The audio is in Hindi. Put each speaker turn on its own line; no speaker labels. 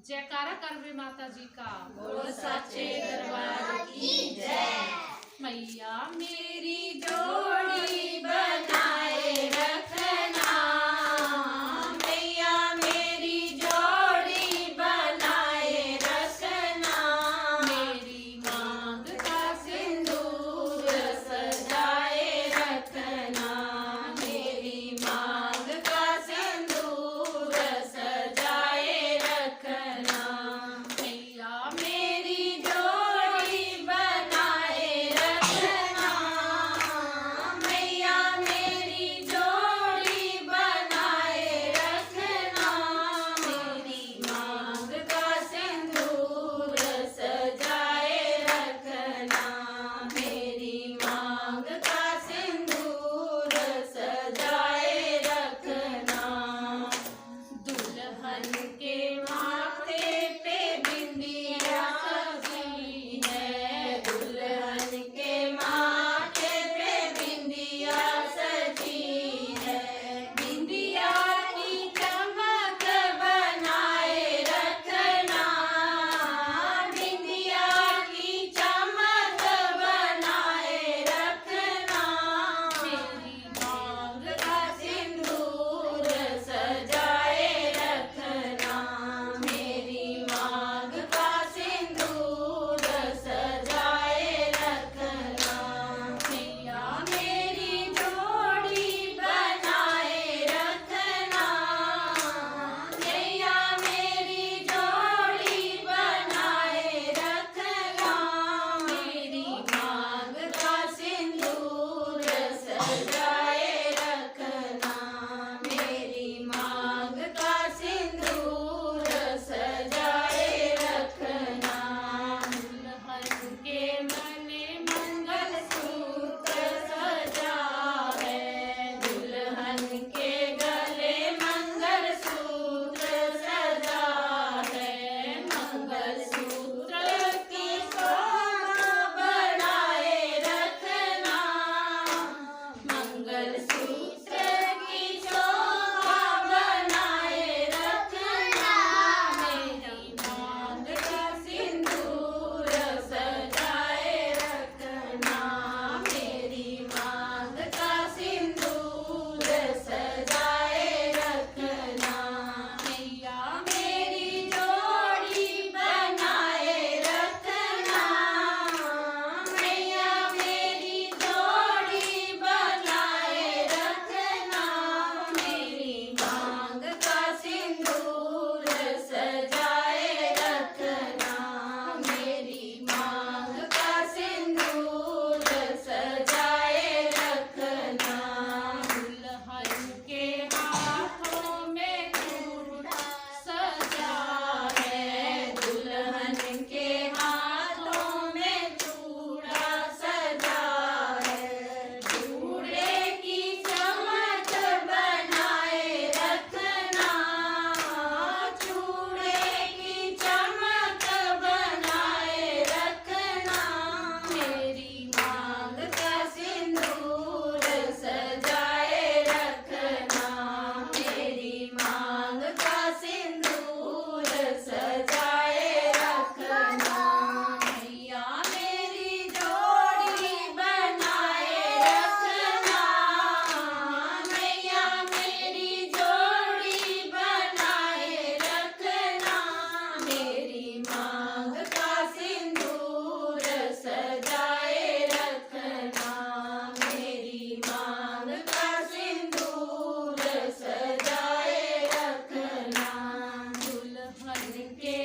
जयकारा करवे माता जी का।
बोलो सच्चे दरबार की जय।
मैया
मेरी जोड़ी बनाए रखना, मैया मेरी जोड़ी बनाए रखना,
मेरी
मांग का सिंदूर सजाए रखना, मेरी मांग का सिंदूर सजाए रखना,
मैया
मेरी जोड़ी बनाए रखना, मैया मेरी जोड़ी बनाए रखना, मेरी मांग का सिंदूर सजाए रखना, मेरी मांग का सिंदूर सजाए रखना। दुल्हन के माथे पे बिंदिया सजी है, दुल्हन के माथे पे बिंदिया सजी है, बिंदिया की चमक बनाए रखना, बिंदिया की चमक बनाए रखना, मेरी मांग का सिंदूर सजाए रखना, मेरी मांग का सिंदूर सजाए रखना, मैया मेरी जोड़ी बनाए रखना, मैया मेरी जोड़ी बनाए रखना, मेरी मांग का सिंदूर सजाए रखना, मेरी मांग का सिंदूर सजाए रखना। दुल्हन के मने मंगल सूत्र सजा है, दुल्हन के गले मंगल सूत्र सजा है, मंगल सूत्र की शोभा बनाए रखना, मंगल सूत्र की शोभा बनाए रखना, मेरी मांग का सिंदूर सजाए रखना, मेरी मांग का सिंदूर सजाए रखना, मैया मेरी जोड़ी बनाए रखना, मैया मेरी जोड़ी बनाए रखना, मेरी मांग का सिंदूर सजाए रखना, मेरी मांग का सिंदूर सजाए रखना।
दुल्हन के हाथों में चूड़ा
सजा है, दुल्हन के हाथों में चूड़ा सजा है, चूड़े की चमक बनाए रखना, चूड़े की चमक बनाए रखना, मेरी मांग का सिंदूर सजाए रखना, मेरी मांग का सिंदूर सजाए रखना, मैया मेरी जोड़ी बनाए रखना, मैया मेरी जोड़ी बनाए रखना, मेरी मांग का सिंदूर सजाए रखना, मेरी मांग का सिंदूर सजाए रखना। दुल्हन के